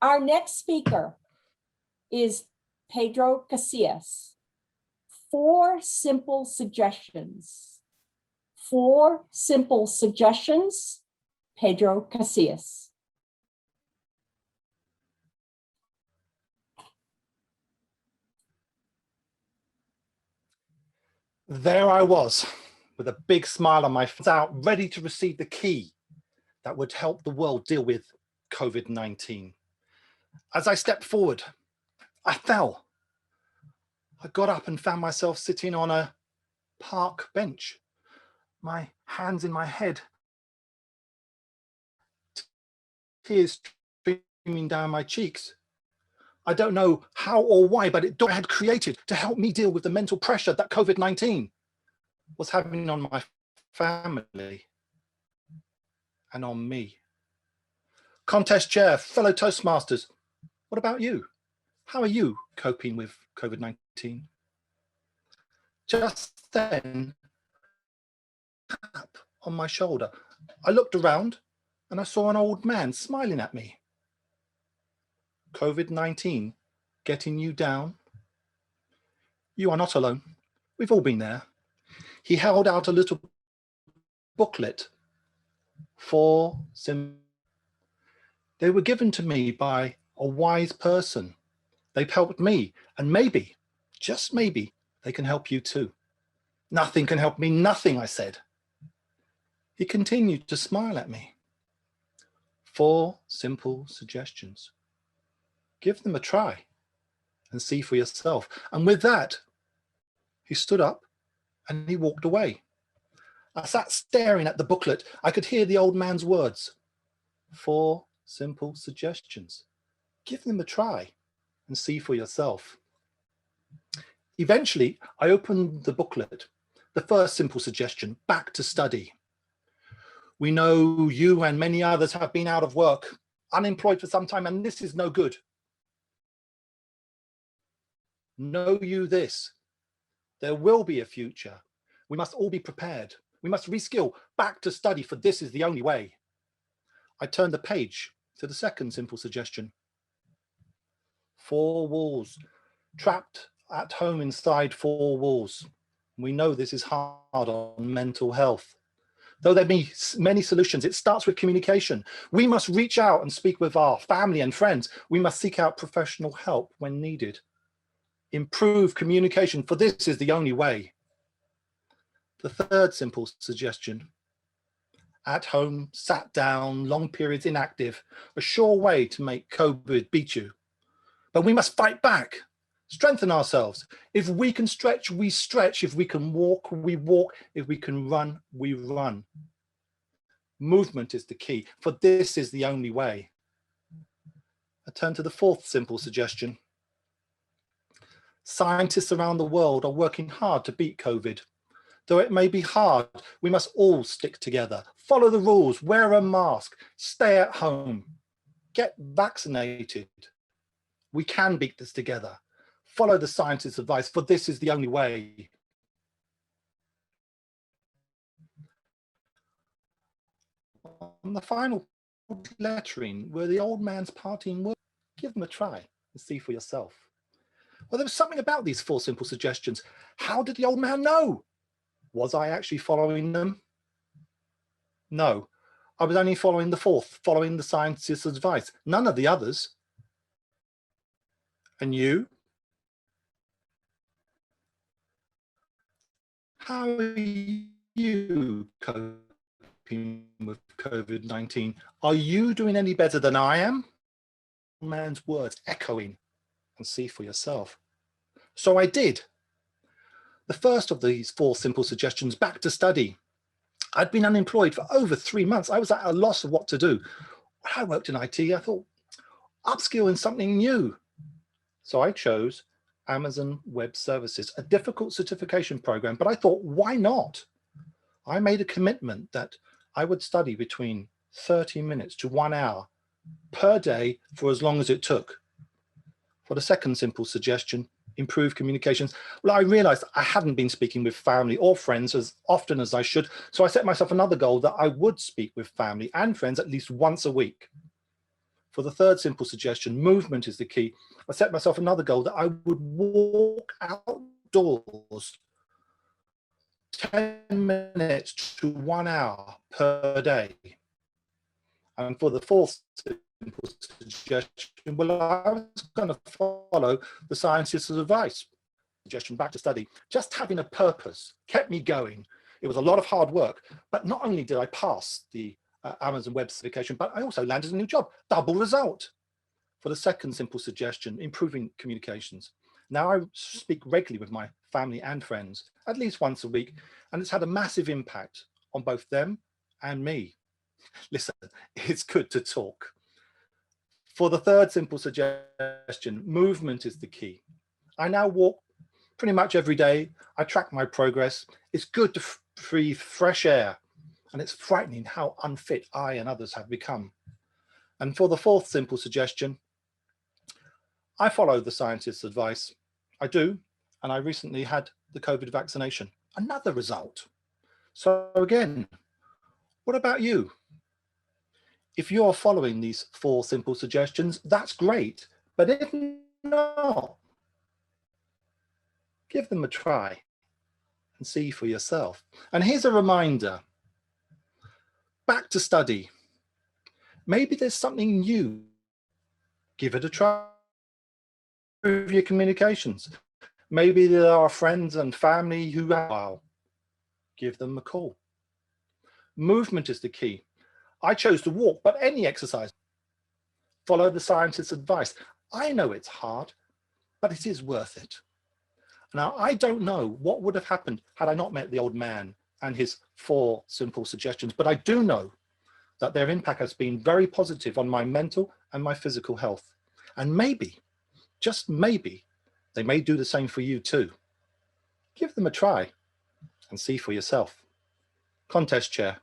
Our next speaker is Pedro Casillas. 4 simple suggestions. 4 simple suggestions, Pedro Casillas. There I was, with a big smile on my face, out ready to receive the key that would help the world deal with COVID-19. As I stepped forward, I fell. I got up and found myself sitting on a park bench, my hands in my head, tears streaming down my cheeks. I don't know how or why, but it had created to help me deal with the mental pressure that COVID-19 was having on my family and on me. Contest chair, fellow Toastmasters, what about you? How are you coping with COVID-19? Just then, tap on my shoulder. I looked around and I saw an old man smiling at me. COVID-19 getting you down? You are not alone. We've all been there. He held out a little booklet. 4 simple. They were given to me by a wise person. They've helped me, and maybe, just maybe, they can help you too. Nothing can help me, nothing, I said. He continued to smile at me. 4 simple suggestions. Give them a try and see for yourself. And with that, he stood up and he walked away. I sat staring at the booklet. I could hear the old man's words. 4 simple suggestions. Give them a try and see for yourself. Eventually, I opened the booklet. The first simple suggestion, back to study. We know you and many others have been out of work, unemployed for some time, and this is no good. Know you this, there will be a future. We must all be prepared. We must reskill, back to study, for this is the only way. I turned the page to the second simple suggestion. 4 walls, trapped at home inside 4 walls. We know this is hard on mental health. Though there be many solutions, it starts with communication. We must reach out and speak with our family and friends. We must seek out professional help when needed. Improve communication, for this is the only way. The third simple suggestion. At home, sat down, long periods inactive, a sure way to make COVID beat you. But we must fight back, strengthen ourselves. If we can stretch, we stretch. If we can walk, we walk. If we can run, we run. Movement is the key, for this is the only way. I turn to the fourth simple suggestion. Scientists around the world are working hard to beat COVID. Though it may be hard, we must all stick together. Follow the rules, wear a mask, stay at home, get vaccinated. We can beat this together. Follow the scientists' advice, for this is the only way. On the final lettering were the old man's parting words. Give them a try and see for yourself. Well, there was something about these 4 simple suggestions. How did the old man know? Was I actually following them? No, I was only following the 4th, following the scientists' advice, none of the others. And you? How are you coping with COVID-19? Are you doing any better than I am? Man's words echoing, and see for yourself. So I did. The first of these 4 simple suggestions, back to study. I'd been unemployed for over 3 months. I was at a loss of what to do. When I worked in IT, I thought, upskill in something new. So I chose Amazon Web Services, a difficult certification program, but I thought, why not? I made a commitment that I would study between 30 minutes to 1 hour per day for as long as it took. For the second simple suggestion, improve communications. Well, I realized I hadn't been speaking with family or friends as often as I should, so I set myself another goal that I would speak with family and friends at least once a week. For the third simple suggestion, movement is the key. I set myself another goal that I would walk outdoors 10 minutes to 1 hour per day. And for the fourth simple suggestion, well, I was going to follow the scientists' advice. Suggestion back to study. Just having a purpose kept me going. It was a lot of hard work, but not only did I pass the Amazon Web certification, but I also landed a new job. Double result. For the second simple suggestion, improving communications. Now I speak regularly with my family and friends, at least once a week, and it's had a massive impact on both them and me. Listen, it's good to talk. For the third simple suggestion, movement is the key. I now walk pretty much every day. I track my progress. It's good to breathe fresh air, and it's frightening how unfit I and others have become. And for the fourth simple suggestion, I follow the scientists' advice. I do, and I recently had the COVID vaccination. Another result. So again, what about you? If you're following these 4 simple suggestions, that's great. But if not, give them a try and see for yourself. And here's a reminder. Back to study. Maybe there's something new. Give it a try. Improve your communications. Maybe there are friends and family who have, give them a call. Movement is the key. I chose to walk, but any exercise. Follow the scientists' advice. I know it's hard, but it is worth it. Now, I don't know what would have happened had I not met the old man and his 4 simple suggestions, but I do know that their impact has been very positive on my mental and my physical health. And maybe, just maybe, they may do the same for you too. Give them a try and see for yourself. Contest chair.